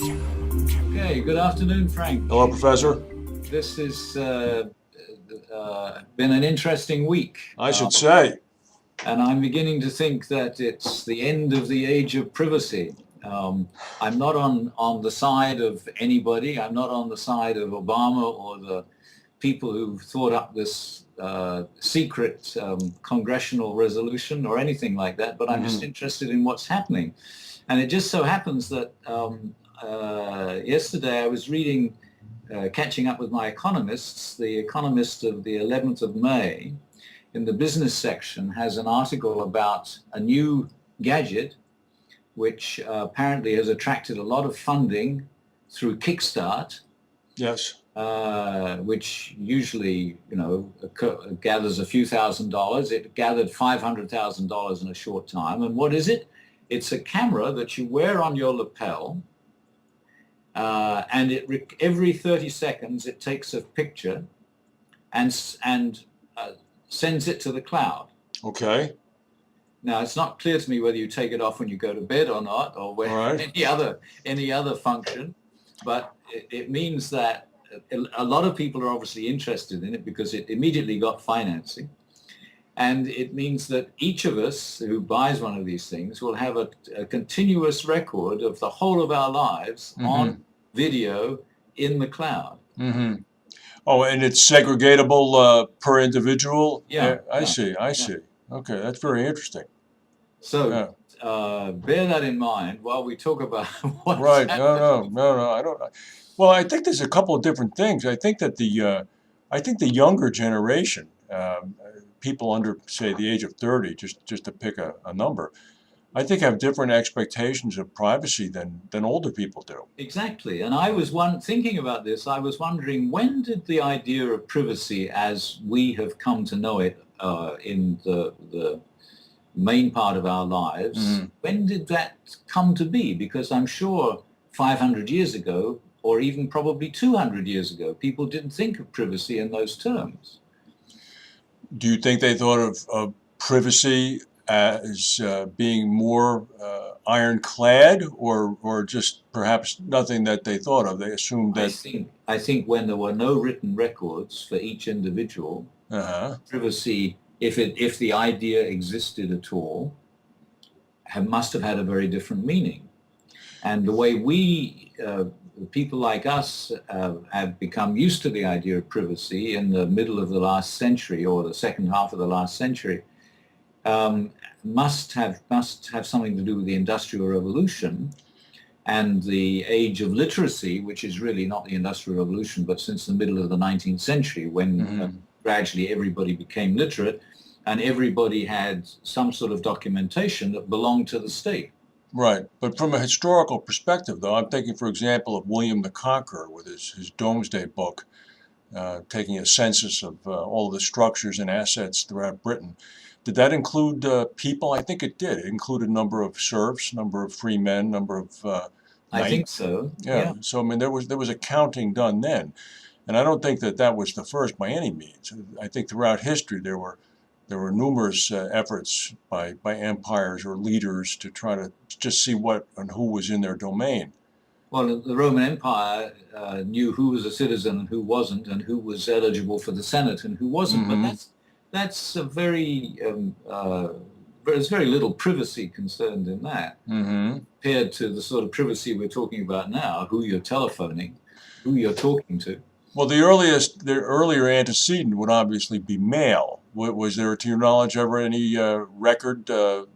Okay, good afternoon, Frank. Hello, Professor. This has been an interesting week, I should say. and I'm beginning to think that it's the end of the age of privacy. I'm not on the side of anybody. I'm not on the side of Obama or the people who thought up this secret congressional resolution or anything like that, but I'm just interested in what's happening. And it just so happens that yesterday I was reading, catching up with my economists. The Economist of the 11th of May, in the business section, has an article about a new gadget which apparently has attracted a lot of funding through Kickstart. Yes. Which usually, gathers a few $1,000s. It gathered $500,000 in a short time. And what is it? It's a camera that you wear on your lapel, and every 30 seconds it takes a picture and sends it to the cloud. Okay. Now, it's not clear to me whether you take it off when you go to bed or not, or any other function, but it means that a lot of people are obviously interested in it because it immediately got financing. And it means that each of us who buys one of these things will have a continuous record of the whole of our lives on video in the cloud. Oh, and it's segregatable per individual? Yeah. I see. Okay, that's very interesting. So bear that in mind while we talk about what's Right. happening. No. I don't. Well, I think there's a couple of different things. I think that the younger generation, people under, say, the age of 30, just to pick a number, I think have different expectations of privacy than older people do. Exactly. And I was thinking about this. I was wondering, when did the idea of privacy as we have come to know it in the main part of our lives, when did that come to be? Because I'm sure 500 years ago, or even probably 200 years ago, people didn't think of privacy in those terms. Do you think they thought of privacy as being more ironclad, or just perhaps nothing that they thought of? They assumed that. I think when there were no written records for each individual, privacy, if the idea existed at all, must have had a very different meaning. And the way people like us have become used to the idea of privacy in the middle of the last century or the second half of the last century must have something to do with the Industrial Revolution and the age of literacy, which is really not the Industrial Revolution, but since the middle of the 19th century, when gradually everybody became literate and everybody had some sort of documentation that belonged to the state. Right. But from a historical perspective, though, I'm thinking, for example, of William the Conqueror with his Domesday Book, taking a census of all the structures and assets throughout Britain. Did that include people? I think it did. It included a number of serfs, number of free men, number of I think so. Yeah. So I mean, there was a counting done then, and I don't think that was the first by any means. I think throughout history there were numerous efforts by empires or leaders to try to just see what and who was in their domain. Well, the Roman Empire knew who was a citizen and who wasn't, and who was eligible for the Senate and who wasn't. But that's a there's very little privacy concerned in that, compared to the sort of privacy we're talking about now, who you're telephoning, who you're talking to. Well, the earlier antecedent would obviously be mail. Was there, to your knowledge, ever any record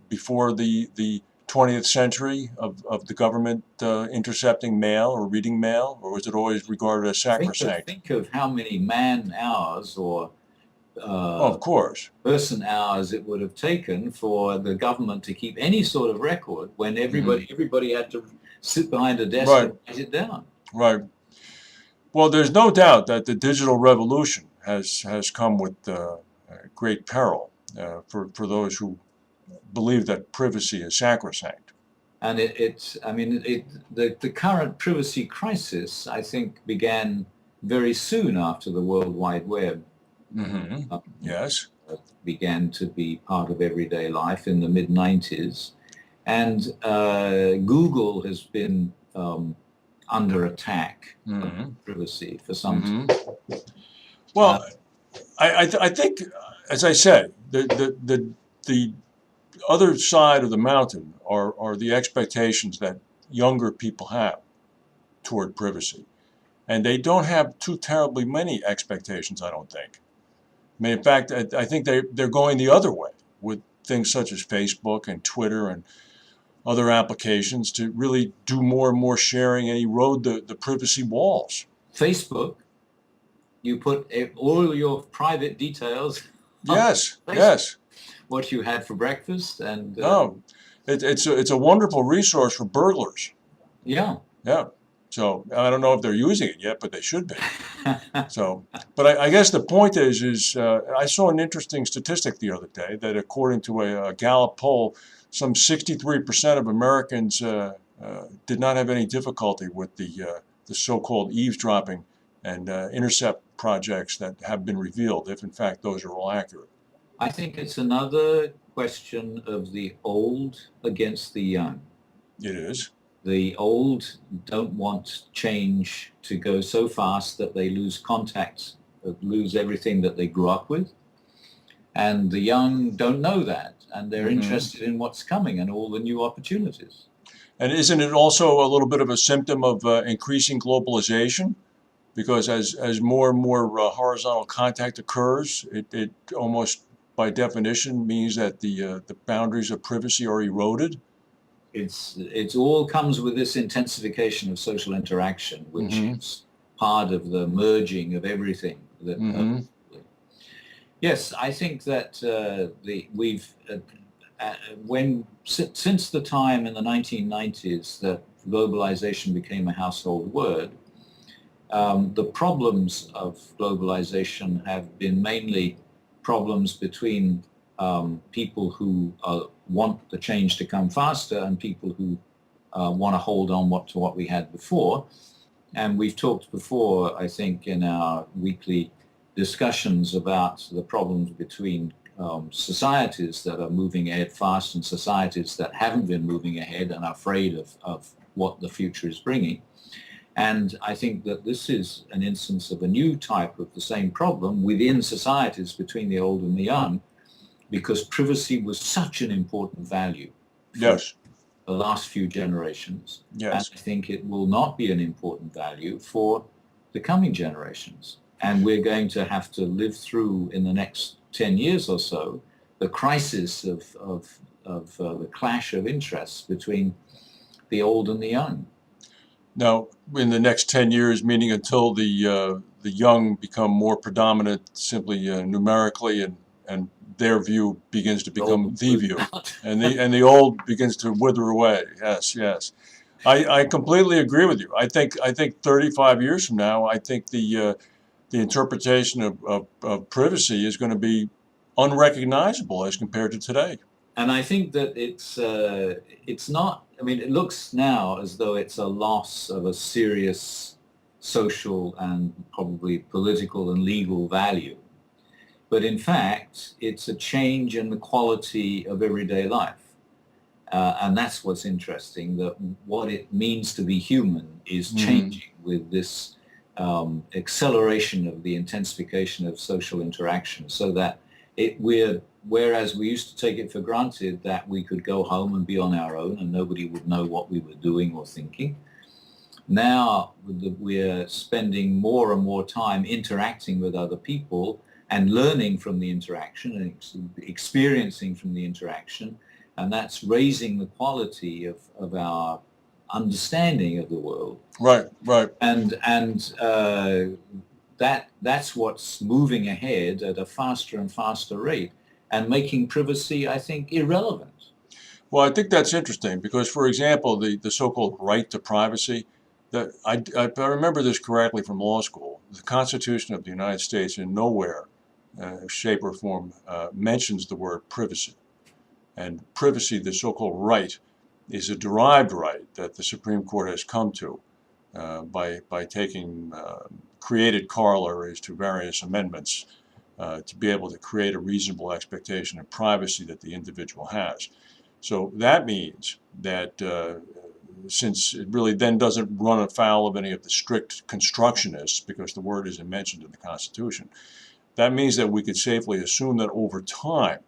before the 20th century of the government intercepting mail or reading mail, or was it always regarded as sacrosanct? Think of how many man hours or of course, person hours it would have taken for the government to keep any sort of record when everybody had to sit behind a desk and write it down. Right. Well, there's no doubt that the digital revolution has come with great peril for those who believe that privacy is sacrosanct. And the current privacy crisis, I think, began very soon after the World Wide Web Yes. began to be part of everyday life in the mid-90s. And Google has been under attack Mm-hmm. of privacy for some time. Mm-hmm. Well, I think, as I said, the other side of the mountain are the expectations that younger people have toward privacy. And they don't have too terribly many expectations, I don't think. I mean, in fact, I think they're going the other way with things such as Facebook and Twitter and other applications to really do more and more sharing and erode the privacy walls. Facebook, you put all your private details. Yes, yes. What you had for breakfast, and no, it's a wonderful resource for burglars. Yeah. Yeah. So I don't know if they're using it yet, but they should be. So, but I guess the point is I saw an interesting statistic the other day that according to a Gallup poll, some 63% of Americans did not have any difficulty with the so-called eavesdropping and intercept projects that have been revealed, if in fact those are all accurate. I think it's another question of the old against the young. It is. The old don't want change to go so fast that they lose contact, lose everything that they grew up with. And the young don't know that, and they're interested in what's coming and all the new opportunities. And isn't it also a little bit of a symptom of increasing globalization? Because as more and more horizontal contact occurs, it almost by definition means that the boundaries of privacy are eroded. It's all comes with this intensification of social interaction, which is part of the merging of everything. That, yes, I think that since the time in the 1990s that globalization became a household word, the problems of globalization have been mainly problems between people who want the change to come faster and people who want to hold on to what we had before. And we've talked before, I think, in our weekly discussions about the problems between societies that are moving ahead fast and societies that haven't been moving ahead and are afraid of what the future is bringing. And I think that this is an instance of a new type of the same problem within societies between the old and the young, because privacy was such an important value for the last few generations. Yes. And I think it will not be an important value for the coming generations. And we're going to have to live through in the next 10 years or so the crisis of the clash of interests between the old and the young. Now, in the next 10 years, meaning until the young become more predominant simply numerically and their view begins to become the view, and the old begins to wither away. Yes, yes. I completely agree with you. I think 35 years from now, I think the interpretation of privacy is going to be unrecognizable as compared to today. And I think that it's not, I mean, it looks now as though it's a loss of a serious social and probably political and legal value. But in fact, it's a change in the quality of everyday life. And that's what's interesting, that what it means to be human is changing with this acceleration of the intensification of social interaction, so that whereas we used to take it for granted that we could go home and be on our own and nobody would know what we were doing or thinking, now we're spending more and more time interacting with other people and learning from the interaction and experiencing from the interaction, and that's raising the quality of our understanding of the world. Right, right. And that's what's moving ahead at a faster and faster rate and making privacy, I think, irrelevant. Well, I think that's interesting because, for example, the so-called right to privacy, that I remember this correctly from law school, the Constitution of the United States in nowhere, shape or form, mentions the word privacy. And privacy, the so-called right, is a derived right that the Supreme Court has come to by taking created corollaries to various amendments to be able to create a reasonable expectation of privacy that the individual has. So that means that since it really then doesn't run afoul of any of the strict constructionists, because the word isn't mentioned in the Constitution, that means that we could safely assume that over time,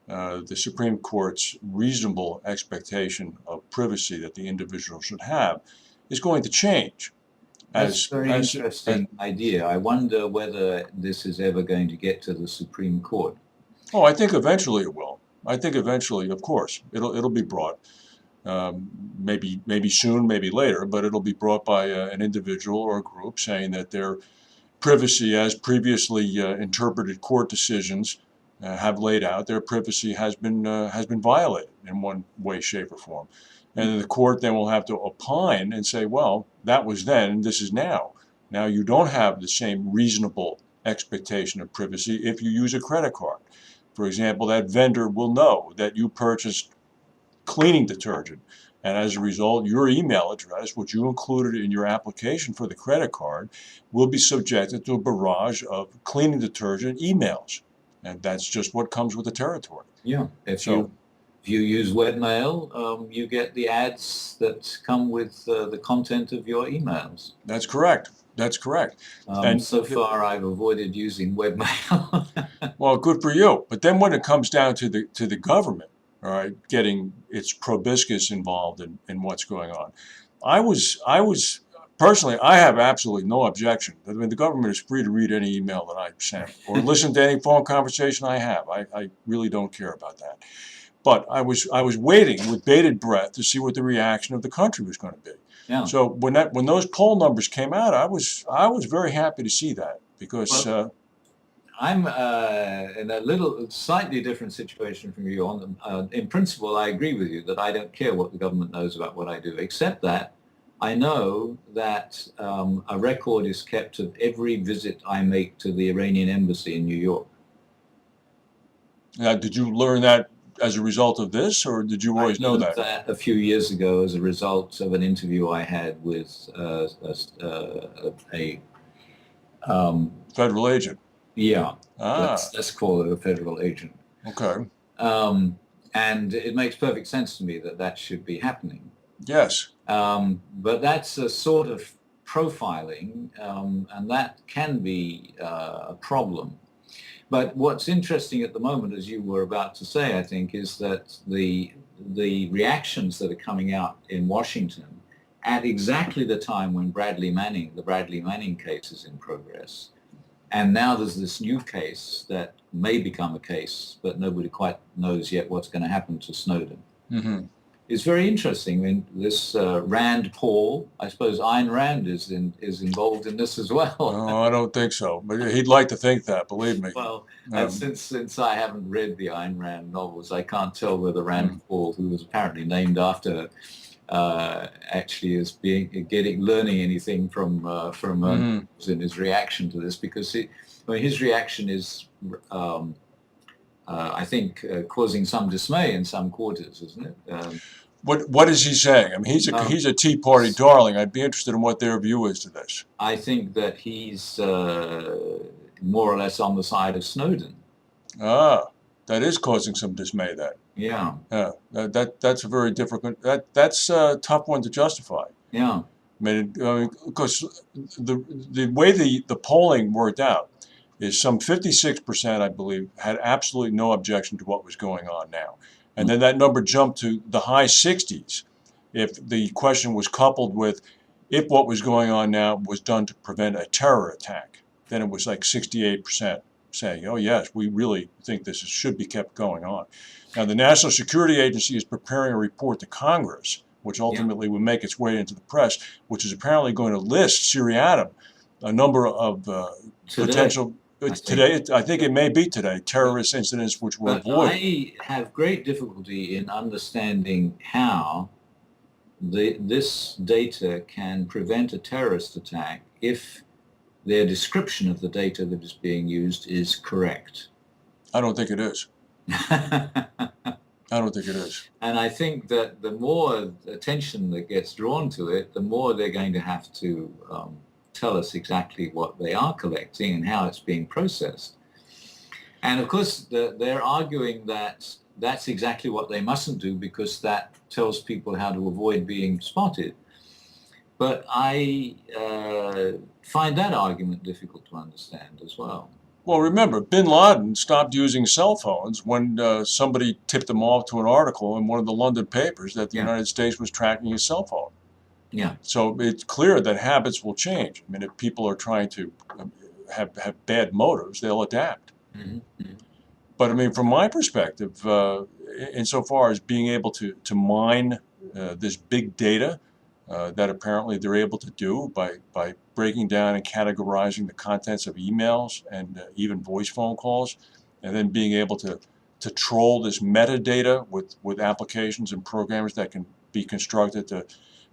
the Supreme Court's reasonable expectation of privacy that the individual should have is going to change. That's a very interesting idea. I wonder whether this is ever going to get to the Supreme Court. Oh, I think eventually it will. I think eventually, of course, it'll be brought. Maybe soon, maybe later, but it'll be brought by an individual or a group saying that their privacy, as previously interpreted court decisions have laid out, their privacy has been violated in one way, shape, or form. And the court then will have to opine and say, well, that was then, this is now. Now you don't have the same reasonable expectation of privacy if you use a credit card. For example, that vendor will know that you purchased cleaning detergent, and as a result, your email address, which you included in your application for the credit card, will be subjected to a barrage of cleaning detergent emails. And that's just what comes with the territory. Yeah. If you use webmail, you get the ads that come with the content of your emails. That's correct. That's correct. And so far, I've avoided using webmail. Well, good for you. But then when it comes down to the government, all right, getting its proboscis involved in what's going on, I was personally, I have absolutely no objection. I mean, the government is free to read any email that I send or listen to any phone conversation I have. I really don't care about that. But I was waiting with bated breath to see what the reaction of the country was going to be. Yeah. So when those poll numbers came out, I was very happy to see that, because I'm in a slightly different situation from you. In principle, I agree with you that I don't care what the government knows about what I do, except that I know that a record is kept of every visit I make to the Iranian embassy in New York. Now, did you learn that as a result of this, or did you always know that? That a few years ago as a result of an interview I had with a federal agent. Yeah, let's call it a federal agent. Okay. And it makes perfect sense to me that that should be happening. Yes. But that's a sort of profiling, and that can be a problem. But what's interesting at the moment, as you were about to say, I think, is that the reactions that are coming out in Washington at exactly the time when the Bradley Manning case is in progress. And now there's this new case that may become a case, but nobody quite knows yet what's going to happen to Snowden. Mm-hmm. It's very interesting. I mean, this Rand Paul, I suppose Ayn Rand is involved in this as well. No, I don't think so. But he'd like to think that, believe me. Well, since I haven't read the Ayn Rand novels, I can't tell whether Rand Paul, who was apparently named after her, actually is learning anything from in his reaction to this, because his reaction is, I think, causing some dismay in some quarters, isn't it? What is he saying? I mean, he's a Tea Party darling. I'd be interested in what their view is to this. I think that he's more or less on the side of Snowden. Ah, that is causing some dismay then. Yeah. Yeah. That's a very difficult. That's a tough one to justify. Yeah. I mean, because the way the polling worked out is some 56%, I believe, had absolutely no objection to what was going on now. And then that number jumped to the high 60s if the question was coupled with if what was going on now was done to prevent a terror attack. Then it was like 68% saying, oh, yes, we really think this should be kept going on. Now, the National Security Agency is preparing a report to Congress, which ultimately will make its way into the press, which is apparently going to list seriatim, a number of potential... Today, I think it may be today, terrorist incidents which were avoided. I have great difficulty in understanding how this data can prevent a terrorist attack if their description of the data that is being used is correct. I don't think it is. I don't think it is. And I think that the more attention that gets drawn to it, the more they're going to have to tell us exactly what they are collecting and how it's being processed. And of course, they're arguing that that's exactly what they mustn't do, because that tells people how to avoid being spotted. But I find that argument difficult to understand as well. Well, remember, bin Laden stopped using cell phones when somebody tipped him off to an article in one of the London papers that the United States was tracking his cell phone. Yeah. So it's clear that habits will change. I mean, if people are trying to have bad motives, they'll adapt. Mm-hmm. But I mean, from my perspective, insofar as being able to mine this big data that apparently they're able to do by breaking down and categorizing the contents of emails and even voice phone calls, and then being able to troll this metadata with applications and programs that can be constructed to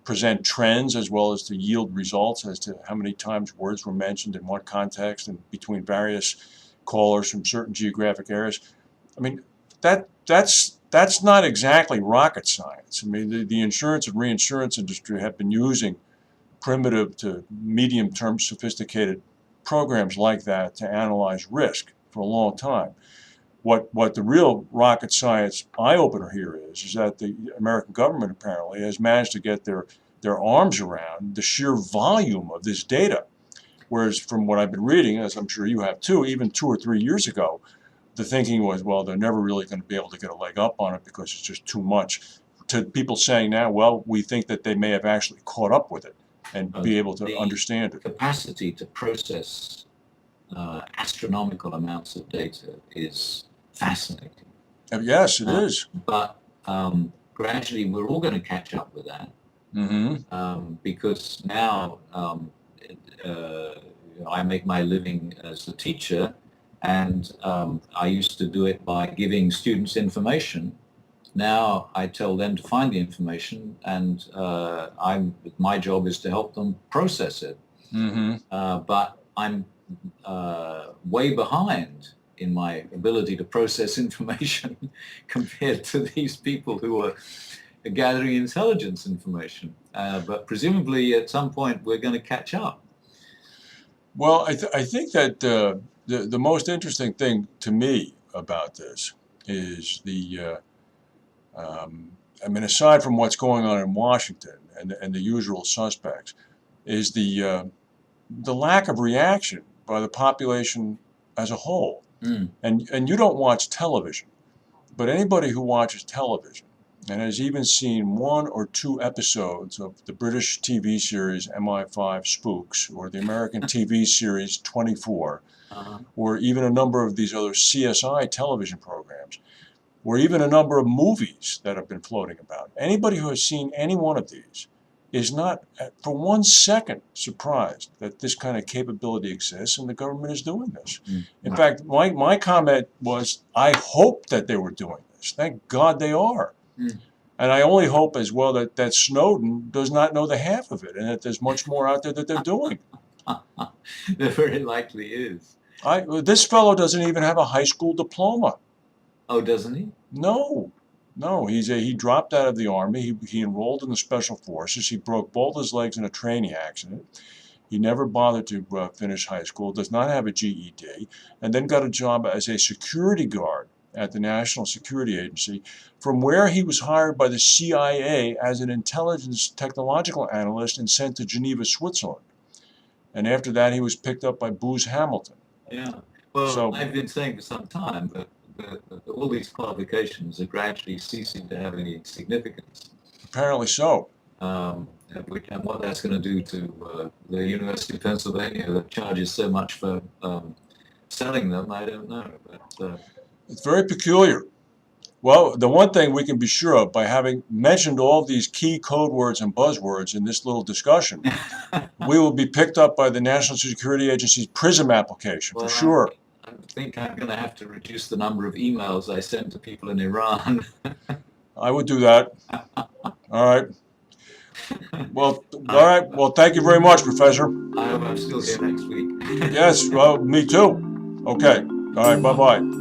present trends as well as to yield results as to how many times words were mentioned in what context and between various callers from certain geographic areas. I mean, that's not exactly rocket science. I mean, the insurance and reinsurance industry have been using primitive to medium-term sophisticated programs like that to analyze risk for a long time. What the real rocket science eye-opener here is that the American government apparently has managed to get their arms around the sheer volume of this data. Whereas from what I've been reading, as I'm sure you have too, even 2 or 3 years ago, the thinking was, well, they're never really going to be able to get a leg up on it because it's just too much. To people saying now, well, we think that they may have actually caught up with it and be able to understand it. The capacity to process astronomical amounts of data is fascinating. Yes, it is. But gradually we're all going to catch up with that. Mm-hmm. Because now I make my living as a teacher, and I used to do it by giving students information. Now I tell them to find the information, and my job is to help them process it. Mm-hmm. But I'm way behind in my ability to process information compared to these people who are gathering intelligence information. But presumably at some point we're going to catch up. Well, I think that the most interesting thing to me about this is I mean, aside from what's going on in Washington and the usual suspects, is the lack of reaction by the population as a whole. Mm. And you don't watch television, but anybody who watches television and has even seen 1 or 2 episodes of the British TV series MI5 Spooks, or the American TV series 24, or even a number of these other CSI television programs, or even a number of movies that have been floating about. Anybody who has seen any one of these is not for 1 second surprised that this kind of capability exists and the government is doing this. In fact, my comment was, I hope that they were doing this. Thank God they are. And I only hope as well that Snowden does not know the half of it, and that there's much more out there that they're doing. There very likely is. This fellow doesn't even have a high school diploma. Oh, doesn't he? No. He dropped out of the Army. He enrolled in the Special Forces. He broke both his legs in a training accident. He never bothered to finish high school, does not have a GED, and then got a job as a security guard at the National Security Agency, from where he was hired by the CIA as an intelligence technological analyst and sent to Geneva, Switzerland. And after that, he was picked up by Booz Hamilton. Yeah. Well, I've been saying for some time, but all these qualifications are gradually ceasing to have any significance. Apparently so. And what that's going to do to the University of Pennsylvania that charges so much for selling them, I don't know. But it's very peculiar. Well, the one thing we can be sure of, by having mentioned all these key code words and buzzwords in this little discussion, we will be picked up by the National Security Agency's PRISM application, for sure. I think I'm going to have to reduce the number of emails I send to people in Iran. I would do that. All right. Well, all right. Well, thank you very much, Professor. I hope I'm still here next week. Yes, well, me too. Okay. All right. Bye-bye.